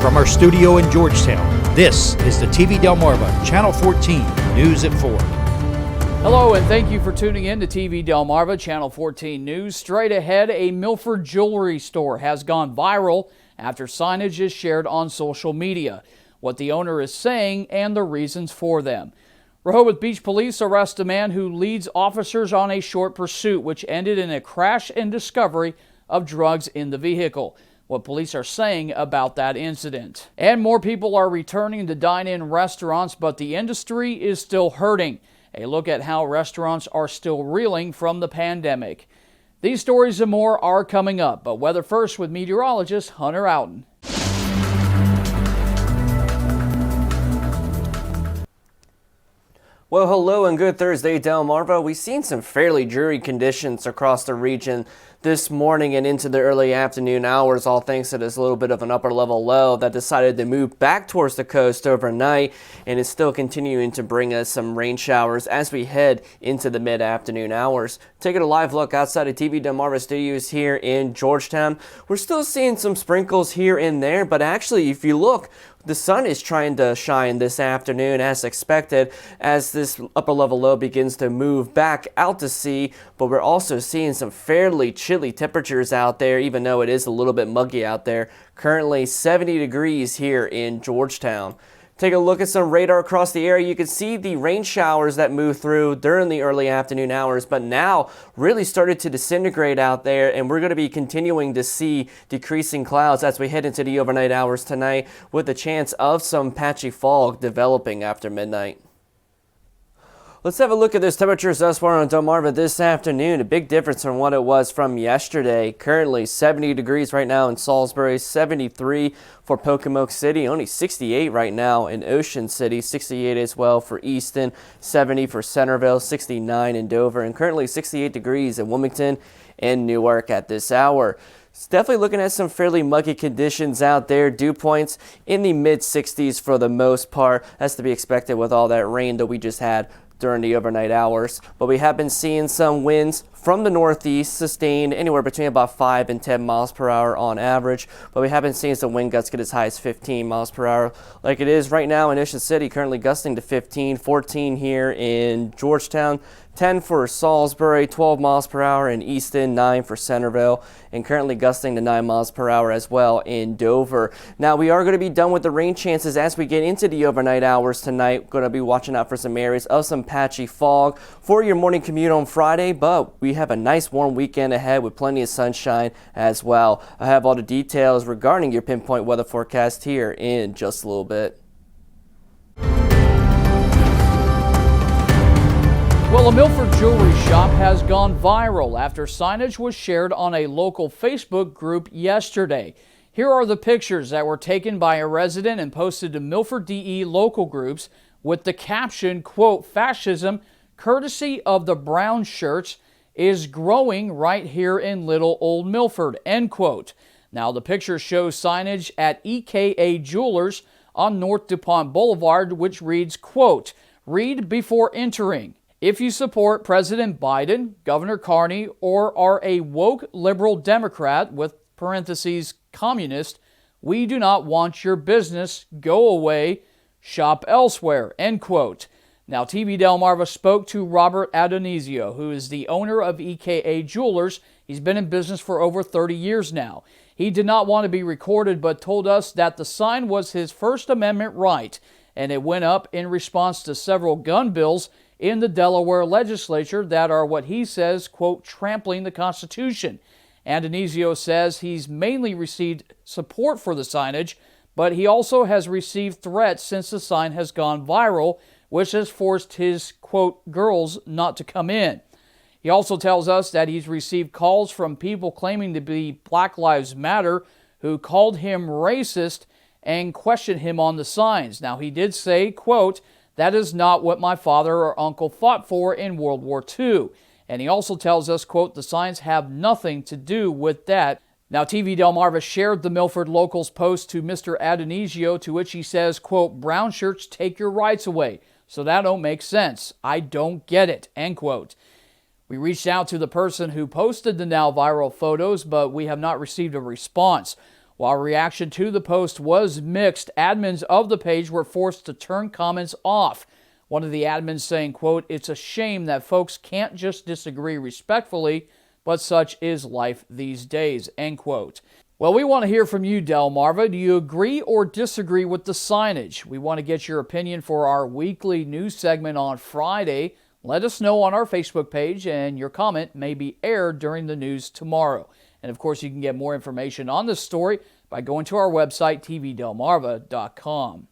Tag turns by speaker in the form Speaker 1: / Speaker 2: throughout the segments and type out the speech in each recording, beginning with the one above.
Speaker 1: From our studio in Georgetown, this is the TV Delmarva Channel 14 News at 4.
Speaker 2: Hello and thank you for tuning in to TV Delmarva Channel 14 News. Straight ahead, a Milford jewelry store has gone viral after signage is shared on social media. What the owner is saying and the reasons for them. Rehoboth Beach Police arrest a man who leads officers on a short pursuit which ended in a crash and discovery of drugs in the vehicle. What police are saying about that incident. And more people are returning to dine-in restaurants, but the industry is still hurting. A look at how restaurants are still reeling from the pandemic. These stories and more are coming up, but weather first with meteorologist Hunter Outen.
Speaker 3: Well, hello and good Thursday, Delmarva. We've seen some fairly dreary conditions across the region this morning and into the early afternoon hours, all thanks to this little bit of an upper level low that decided to move back towards the coast overnight and is still continuing to bring us some rain showers as we head into the mid-afternoon hours. Taking a live look outside of TV Delmarva Studios here in Georgetown, we're still seeing some sprinkles here and there, but actually if you look, the sun is trying to shine this afternoon as expected as this upper level low begins to move back out to sea, but we're also seeing some fairly chilly temperatures out there even though it is a little bit muggy out there. Currently 70 degrees here in Georgetown. Take a look at some radar across the area. You can see the rain showers that moved through during the early afternoon hours, but now really started to disintegrate out there, and we're going to be continuing to see decreasing clouds as we head into the overnight hours tonight with a chance of some patchy fog developing after midnight. Let's have a look at those temperatures thus far on Delmarva this afternoon. A big difference from what it was from yesterday. Currently 70 degrees right now in Salisbury, 73 for Pocomoke City, only 68 right now in Ocean City, 68 as well for Easton, 70 for Centerville, 69 in Dover, and currently 68 degrees in Wilmington and Newark at this hour. It's definitely looking at some fairly muggy conditions out there. Dew points in the mid-60s for the most part. That's to be expected with all that rain that we just had during the overnight hours, but we have been seeing some winds from the northeast sustained anywhere between about 5 and 10 miles per hour on average, but we have been seeing some wind gusts get as high as 15 miles per hour like it is right now in Ocean City, currently gusting to 15, 14 here in Georgetown, 10 for Salisbury, 12 miles per hour in Easton, 9 for Centerville, and currently gusting to 9 miles per hour as well in Dover. Now we are going to be done with the rain chances as we get into the overnight hours tonight. Going to be watching out for some areas of some patchy fog for your morning commute on Friday, but we have a nice warm weekend ahead with plenty of sunshine as well. I have all the details regarding your pinpoint weather forecast here in just a little bit.
Speaker 2: Well, a Milford jewelry shop has gone viral after signage was shared on a local Facebook group yesterday. Here are the pictures that were taken by a resident and posted to Milford DE local groups with the caption, quote, "Fascism, courtesy of the brown shirts, is growing right here in little old Milford," end quote. Now the picture shows signage at EKA Jewelers on North DuPont Boulevard, which reads, quote, "Read before entering. If you support President Biden, Governor Carney, or are a woke liberal Democrat with parentheses communist, we do not want your business. Go away. Shop elsewhere," end quote. Now, TV Delmarva spoke to Robert Adonisio, who is the owner of EKA Jewelers. He's been in business for over 30 years now. He did not want to be recorded, but told us that the sign was his First Amendment right, and it went up in response to several gun bills in the Delaware legislature that are what he says, quote, "trampling the Constitution." Adonisio says he's mainly received support for the signage, but he also has received threats since the sign has gone viral, which has forced his, quote, "girls not to come in." He also tells us that he's received calls from people claiming to be Black Lives Matter who called him racist and questioned him on the signs. Now, he did say, quote, "That is not what my father or uncle fought for in World War II. And he also tells us, quote, "The signs have nothing to do with that." Now, TV Delmarva shared the Milford Locals post to Mr. Adonisio, to which he says, quote, "Brown shirts take your rights away. So that don't make sense. I don't get it," end quote. We reached out to the person who posted the now viral photos, but we have not received a response. While reaction to the post was mixed, admins of the page were forced to turn comments off. One of the admins saying, quote, "It's a shame that folks can't just disagree respectfully, but such is life these days," end quote. Well, we want to hear from you, Delmarva. Do you agree or disagree with the signage? We want to get your opinion for our weekly news segment on Friday. Let us know on our Facebook page, and your comment may be aired during the news tomorrow. And of course, you can get more information on this story by going to our website, tvdelmarva.com.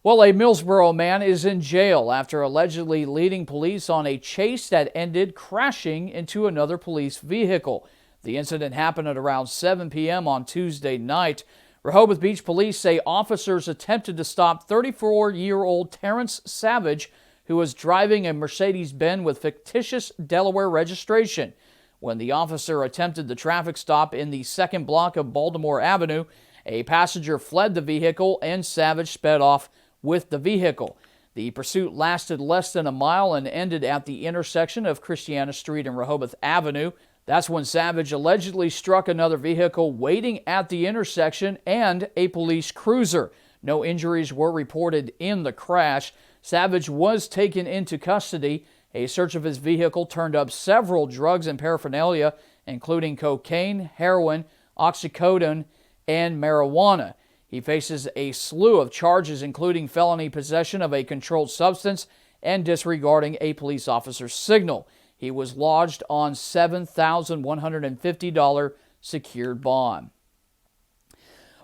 Speaker 2: Well, a Millsboro man is in jail after allegedly leading police on a chase that ended crashing into another police vehicle. The incident happened at around 7 p.m. on Tuesday night. Rehoboth Beach police say officers attempted to stop 34-year-old Terrence Savage, who was driving a Mercedes-Benz with fictitious Delaware registration. When the officer attempted the traffic stop in the second block of Baltimore Avenue, a passenger fled the vehicle and Savage sped off with the vehicle. The pursuit lasted less than a mile and ended at the intersection of Christiana Street and Rehoboth Avenue. That's when Savage allegedly struck another vehicle waiting at the intersection and a police cruiser. No injuries were reported in the crash. Savage was taken into custody. A search of his vehicle turned up several drugs and paraphernalia, including cocaine, heroin, oxycodone, and marijuana. He faces a slew of charges, including felony possession of a controlled substance and disregarding a police officer's signal. He was lodged on $7,150 secured bond.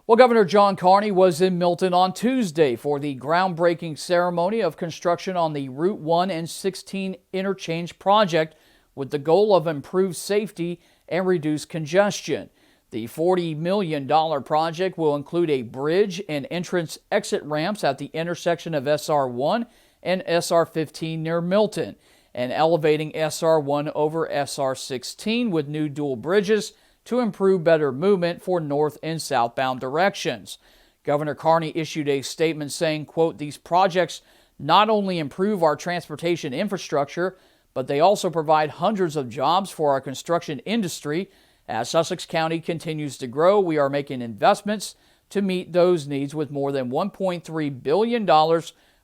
Speaker 2: Well, Governor John Carney was in Milton on Tuesday for the groundbreaking ceremony of construction on the Route 1 and 16 interchange project with the goal of improved safety and reduce congestion. The $40 million project will include a bridge and entrance-exit ramps at the intersection of SR1 and SR15 near Milton, and elevating SR1 over SR16 with new dual bridges to improve better movement for north and southbound directions. Governor Carney issued a statement saying, quote, "These projects not only improve our transportation infrastructure, but they also provide hundreds of jobs for our construction industry. As Sussex County continues to grow, we are making investments to meet those needs with more than $1.3 billion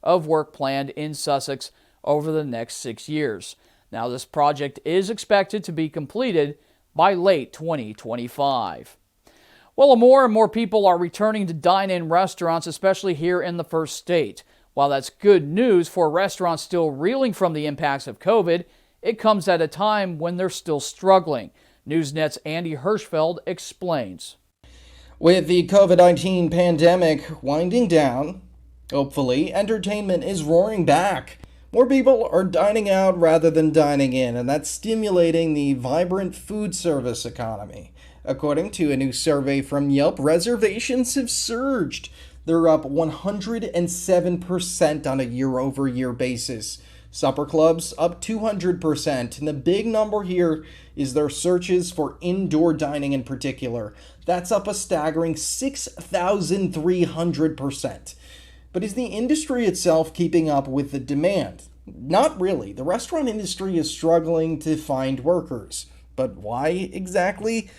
Speaker 2: of work planned in Sussex over the next 6 years. Now, this project is expected to be completed by late 2025. Well, more and more people are returning to dine-in restaurants, especially here in the first state. While that's good news for restaurants still reeling from the impacts of COVID, it comes at a time when they're still struggling. NewsNet's Andy Hirschfeld explains.
Speaker 4: With the COVID-19 pandemic winding down, hopefully, entertainment is roaring back. More people are dining out rather than dining in, and that's stimulating the vibrant food service economy. According to a new survey from Yelp, reservations have surged. They're up 107% on a year-over-year basis. Supper clubs up 200%, and the big number here is their searches for indoor dining in particular. That's up a staggering 6,300%. But is the industry itself keeping up with the demand? Not really. The restaurant industry is struggling to find workers. But why exactly?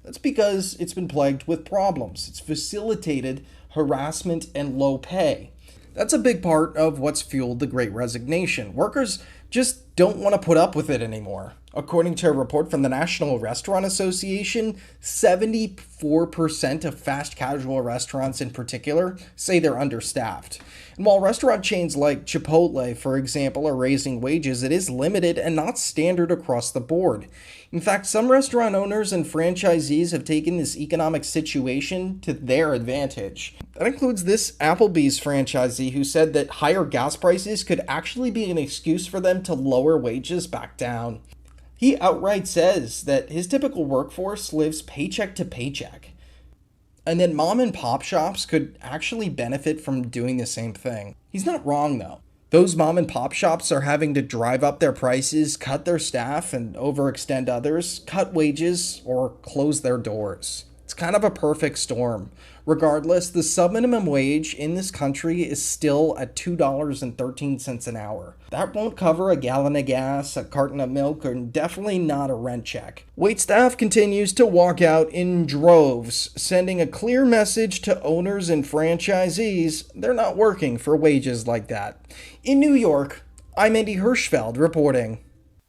Speaker 4: That's because it's been plagued with problems. It's facilitated harassment and low pay. That's a big part of what's fueled the Great Resignation. Workers just don't want to put up with it anymore. According to a report from the National Restaurant Association, 74% of fast casual restaurants in particular say they're understaffed. And while restaurant chains like Chipotle, for example, are raising wages, it is limited and not standard across the board. In fact, some restaurant owners and franchisees have taken this economic situation to their advantage. That includes this Applebee's franchisee who said that higher gas prices could actually be an excuse for them to lower wages back down. He outright says that his typical workforce lives paycheck to paycheck, and that mom and pop shops could actually benefit from doing the same thing. He's not wrong though. Those mom and pop shops are having to drive up their prices, cut their staff, and overextend others, cut wages, or close their doors. It's kind of a perfect storm. Regardless, the sub-minimum wage in this country is still at $2.13 an hour. That won't cover a gallon of gas, a carton of milk, and definitely not a rent check. Waitstaff continues to walk out in droves, sending a clear message to owners and franchisees they're not working for wages like that. In New York, I'm Andy Hirschfeld reporting.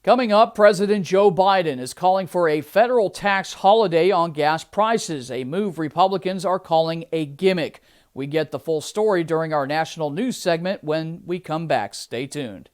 Speaker 2: Coming up, President Joe Biden is calling for a federal tax holiday on gas prices, a move Republicans are calling a gimmick. We get the full story during our national news segment when we come back. Stay tuned.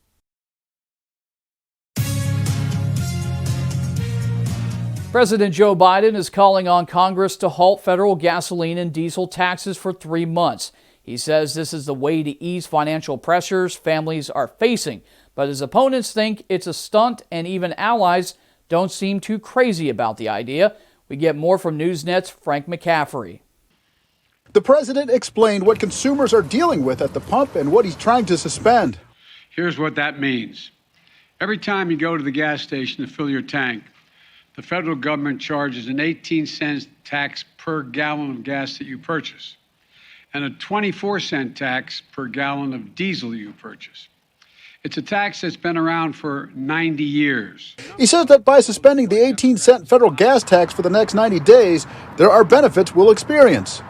Speaker 2: President Joe Biden is calling on Congress to halt federal gasoline and diesel taxes for 3 months. He says this is the way to ease financial pressures families are facing. But his opponents think it's a stunt, and even allies don't seem too crazy about the idea. We get more from NewsNet's Frank McCaffrey.
Speaker 5: The president explained what consumers are dealing with at the pump and what he's trying to suspend.
Speaker 6: Here's what that means. Every time you go to the gas station to fill your tank, the federal government charges an 18-cent tax per gallon of gas that you purchase and a 24-cent tax per gallon of diesel you purchase. It's a tax that's been around for 90 years.
Speaker 5: He says that by suspending the 18-cent federal gas tax for the next 90 days, there are benefits we'll experience.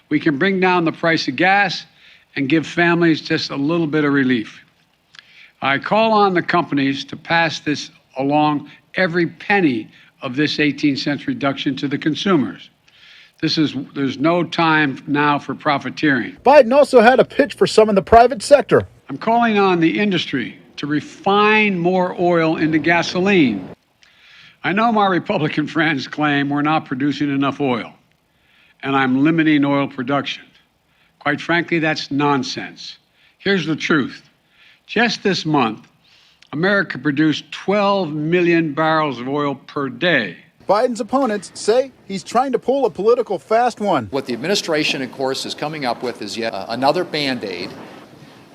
Speaker 6: We can bring down the price of gas and give families just a little bit of relief. I call on the companies to pass this along, every penny of this 18-cent reduction to the consumers. There's no time now for profiteering.
Speaker 5: Biden also had a pitch for some in the private sector.
Speaker 6: I'm calling on the industry to refine more oil into gasoline. I know my Republican friends claim we're not producing enough oil, and I'm limiting oil production. Quite frankly, that's nonsense. Here's the truth. Just this month, America produced 12 million barrels of oil per day.
Speaker 5: Biden's opponents say he's trying to pull a political fast one.
Speaker 7: What the administration, of course, is coming up with is yet another Band-Aid.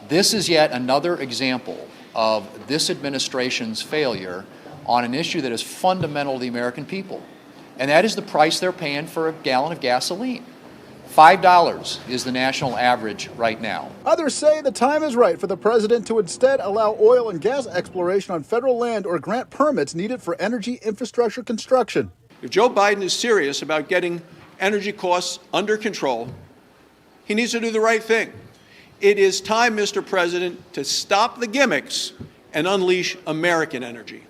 Speaker 7: This is yet another example of this administration's failure on an issue that is fundamental to the American people, and that is the price they're paying for a gallon of gasoline. $5 is the national average right now.
Speaker 5: Others say the time is right for the president to instead allow oil and gas exploration on federal land or grant permits needed for energy infrastructure construction.
Speaker 8: If Joe Biden is serious about getting energy costs under control, he needs to do the right thing. It is time, Mr. President, to stop the gimmicks and unleash American energy.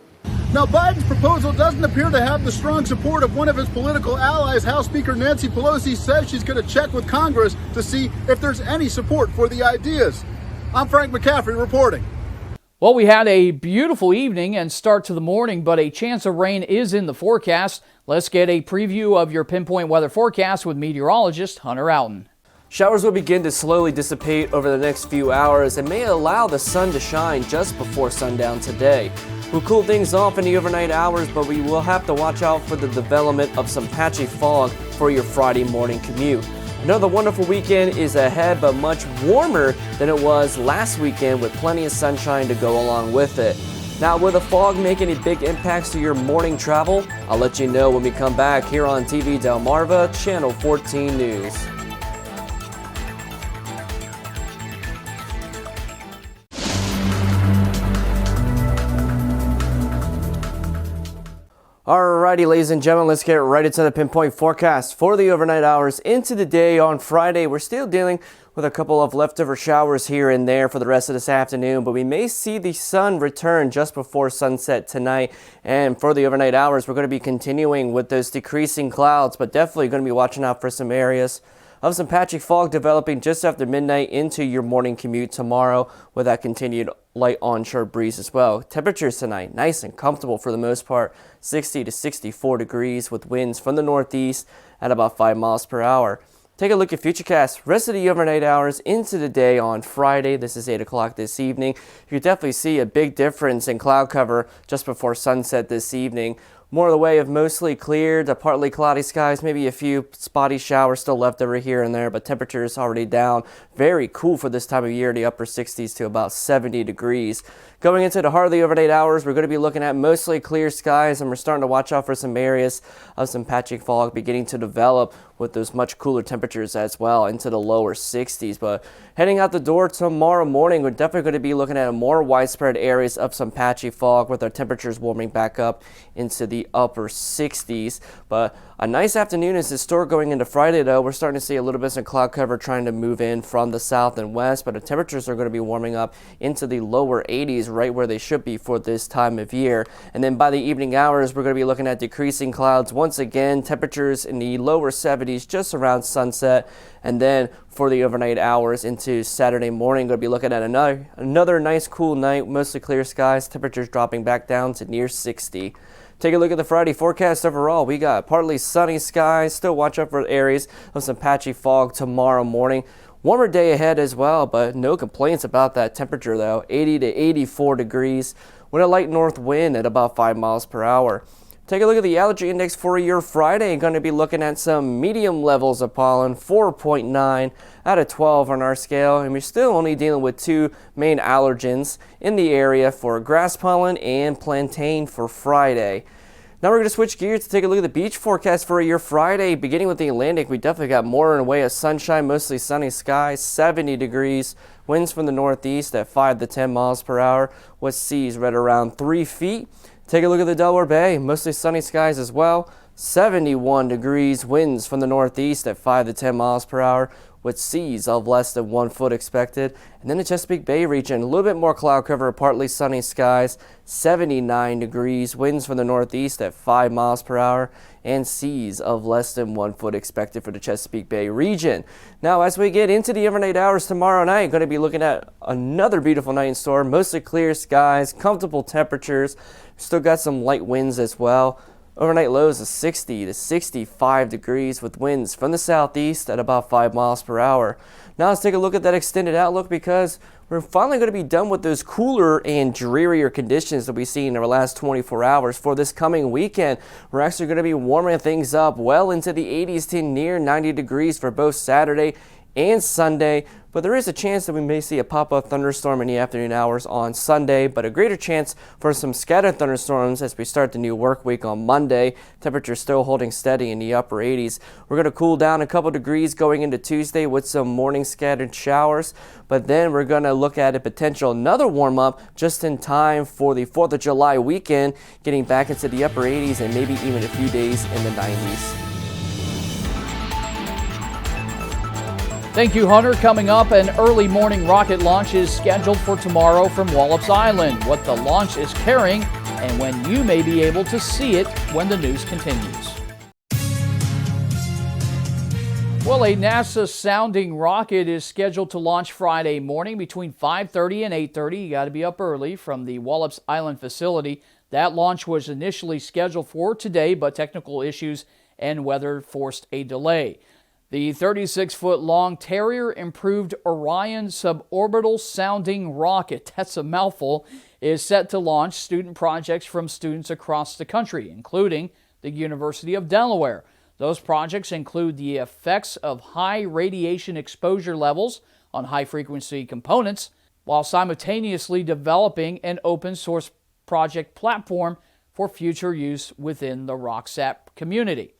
Speaker 5: Now, Biden's proposal doesn't appear to have the strong support of one of his political allies. House Speaker Nancy Pelosi says she's going to check with Congress to see if there's any support for the ideas. I'm Frank McCaffrey reporting.
Speaker 2: Well, we had a beautiful evening and start to the morning, but a chance of rain is in the forecast. Let's get a preview of your pinpoint weather forecast with meteorologist Hunter Outen.
Speaker 3: Showers will begin to slowly dissipate over the next few hours and may allow the sun to shine just before sundown today. We'll cool things off in the overnight hours, but we will have to watch out for the development of some patchy fog for your Friday morning commute. Another wonderful weekend is ahead, but much warmer than it was last weekend with plenty of sunshine to go along with it. Now, will the fog make any big impacts to your morning travel? I'll let you know when we come back here on TV Delmarva, Channel 14 News. Alrighty, ladies and gentlemen, let's get right into the pinpoint forecast for the overnight hours into the day on Friday. We're still dealing with a couple of leftover showers here and there for the rest of this afternoon, but we may see the sun return just before sunset tonight. And for the overnight hours, we're going to be continuing with those decreasing clouds, but definitely going to be watching out for some areas of some patchy fog developing just after midnight into your morning commute tomorrow with that continued light onshore breeze as well. Temperatures tonight, nice and comfortable for the most part, 60 to 64 degrees with winds from the northeast at about 5 miles per hour. Take a look at Futurecast, rest of the overnight hours into the day on Friday. This is 8 o'clock this evening. You definitely see a big difference in cloud cover just before sunset this evening, more of the way of mostly clear to partly cloudy skies, maybe a few spotty showers still left over here and there, but temperatures already down. Very cool for this time of year, the upper 60s to about 70 degrees. Going into the heart of the overnight hours, we're going to be looking at mostly clear skies, and we're starting to watch out for some areas of some patchy fog beginning to develop with those much cooler temperatures as well into the lower 60s. But heading out the door tomorrow morning, we're definitely going to be looking at more widespread areas of some patchy fog with our temperatures warming back up into the upper 60s. But a nice afternoon is in store going into Friday, though. We're starting to see a little bit of cloud cover trying to move in from the south and west, but the temperatures are going to be warming up into the lower 80s, right where they should be for this time of year. And then by the evening hours, we're going to be looking at decreasing clouds once again, temperatures in the lower 70s just around sunset. And then for the overnight hours into Saturday morning, going to be looking at another nice cool night, mostly clear skies, temperatures dropping back down to near 60. Take a look at the Friday forecast overall. We got partly sunny skies. Still watch out for areas of some patchy fog tomorrow morning. Warmer day ahead as well, but no complaints about that temperature though. 80 to 84 degrees with a light north wind at about 5 miles per hour. Take a look at the allergy index for your Friday. Going to be looking at some medium levels of pollen, 4.9 out of 12 on our scale. And we're still only dealing with two main allergens in the area for grass pollen and plantain for Friday. Now we're going to switch gears to take a look at the beach forecast for your Friday. Beginning with the Atlantic, we definitely got more in the way of sunshine, mostly sunny skies, 70 degrees. Winds from the northeast at 5 to 10 miles per hour with seas right around 3 feet. Take a look at the Delaware Bay, mostly sunny skies as well, 71 degrees, winds from the northeast at 5 to 10 miles per hour with seas of less than 1 foot expected. And then the Chesapeake Bay region, a little bit more cloud cover, partly sunny skies, 79 degrees, winds from the northeast at 5 miles per hour, and seas of less than 1 foot expected for the Chesapeake Bay region. Now, as we get into the overnight hours tomorrow night, going to be looking at another beautiful night in store, mostly clear skies, comfortable temperatures, still got some light winds as well. Overnight lows of 60 to 65 degrees with winds from the southeast at about 5 miles per hour. Now let's take a look at that extended outlook because we're finally going to be done with those cooler and drearier conditions that we've seen in the last 24 hours. For this coming weekend, we're actually going to be warming things up well into the 80s to near 90 degrees for both Saturday and Sunday, but there is a chance that we may see a pop-up thunderstorm in the afternoon hours on Sunday, but a greater chance for some scattered thunderstorms as we start the new work week on Monday. Temperatures still holding steady in the upper 80s. We're going to cool down a couple degrees going into Tuesday with some morning scattered showers, but then we're going to look at a potential another warm-up just in time for the 4th of July weekend, getting back into the upper 80s and maybe even a few days in the 90s.
Speaker 2: Thank you, Hunter. Coming up, an early morning rocket launch is scheduled for tomorrow from Wallops Island, what the launch is carrying, and when you may be able to see it when the news continues. Well, a NASA sounding rocket is scheduled to launch Friday morning between 5:30 and 8:30. You got to be up early from the Wallops Island facility. That launch was initially scheduled for today, but technical issues and weather forced a delay. The 36-foot-long Terrier Improved Orion Suborbital Sounding Rocket, that's a mouthful, is set to launch student projects from students across the country, including the University of Delaware. Those projects include the effects of high radiation exposure levels on high-frequency components, while simultaneously developing an open-source project platform for future use within the RockSat community.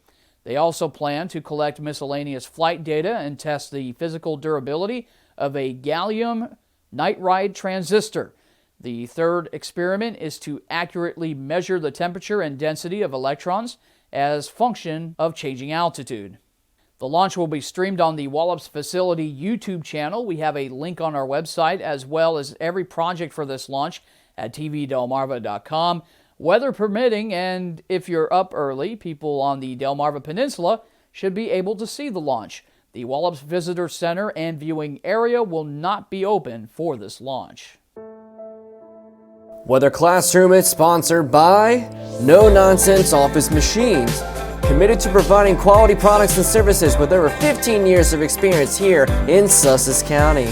Speaker 2: They also plan to collect miscellaneous flight data and test the physical durability of a gallium nitride transistor. The third experiment is to accurately measure the temperature and density of electrons as function of changing altitude. The launch will be streamed on the Wallops Facility YouTube channel. We have a link on our website as well as every project for this launch at tvdelmarva.com. Weather permitting, and if you're up early, people on the Delmarva Peninsula should be able to see the launch. The Wallops Visitor Center and viewing area will not be open for this launch.
Speaker 3: Weather Classroom is sponsored by No Nonsense Office Machines, committed to providing quality products and services with over 15 years of experience here in Sussex County.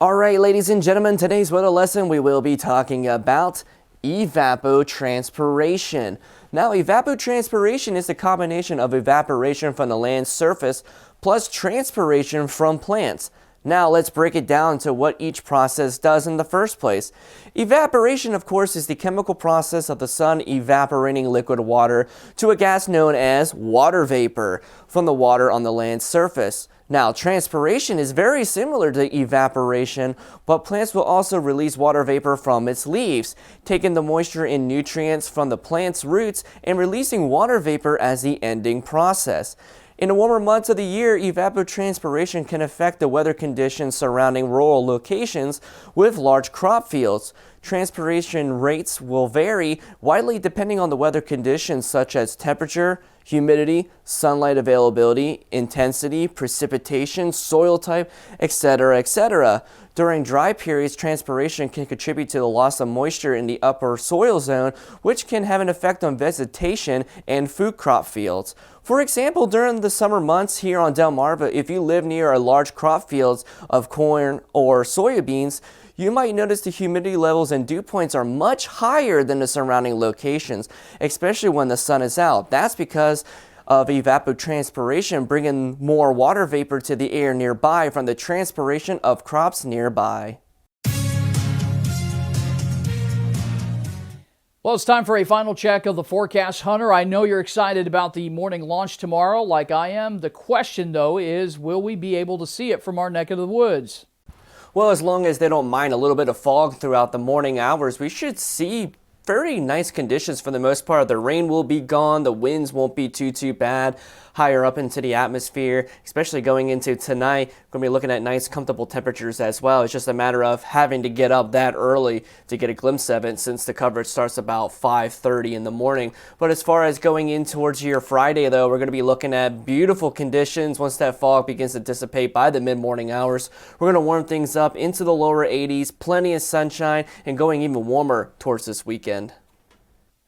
Speaker 3: Our right, ladies and gentlemen, today's weather lesson we will be talking about evapotranspiration. Now, evapotranspiration is a combination of evaporation from the land's surface plus transpiration from plants. Now, let's break it down to what each process does in the first place. Evaporation, of course, is the chemical process of the sun evaporating liquid water to a gas known as water vapor from the water on the land's surface. Now, transpiration is very similar to evaporation, but plants will also release water vapor from its leaves, taking the moisture and nutrients from the plant's roots and releasing water vapor as the ending process. In the warmer months of the year, evapotranspiration can affect the weather conditions surrounding rural locations with large crop fields. Transpiration rates will vary widely depending on the weather conditions such as temperature, humidity, sunlight availability, intensity, precipitation, soil type, etc., etc. During dry periods, transpiration can contribute to the loss of moisture in the upper soil zone, which can have an effect on vegetation and food crop fields. For example, during the summer months here on Delmarva, if you live near a large crop fields of corn or soybeans, you might notice the humidity levels and dew points are much higher than the surrounding locations, especially when the sun is out. That's because of evapotranspiration bringing more water vapor to the air nearby from the transpiration of crops nearby.
Speaker 2: Well, it's time for a final check of the forecast. Hunter, I know you're excited about the morning launch tomorrow like I am. The question, though, is will we be able to see it from our neck of the woods?
Speaker 3: Well, as long as they don't mind a little bit of fog throughout the morning hours, we should see very nice conditions for the most part. The rain will be gone, the winds won't be too bad higher up into the atmosphere, especially going into tonight. We're going to be looking at nice comfortable temperatures as well. It's just a matter of having to get up that early to get a glimpse of it since the coverage starts about 5:30 in the morning. But as far as going in towards your Friday though, we're going to be looking at beautiful conditions once that fog begins to dissipate by the mid-morning hours. We're going to warm things up into the lower 80s, plenty of sunshine, and going even warmer towards this weekend.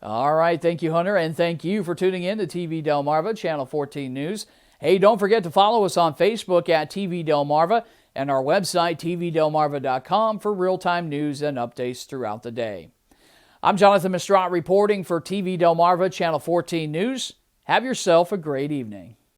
Speaker 2: All right, thank you, Hunter, and thank you for tuning in to TV Delmarva, Channel 14 News. Hey, don't forget to follow us on Facebook at TV Delmarva and our website, tvdelmarva.com, for real-time news and updates throughout the day. I'm Jonathan Mistrott reporting for TV Delmarva, Channel 14 News. Have yourself a great evening.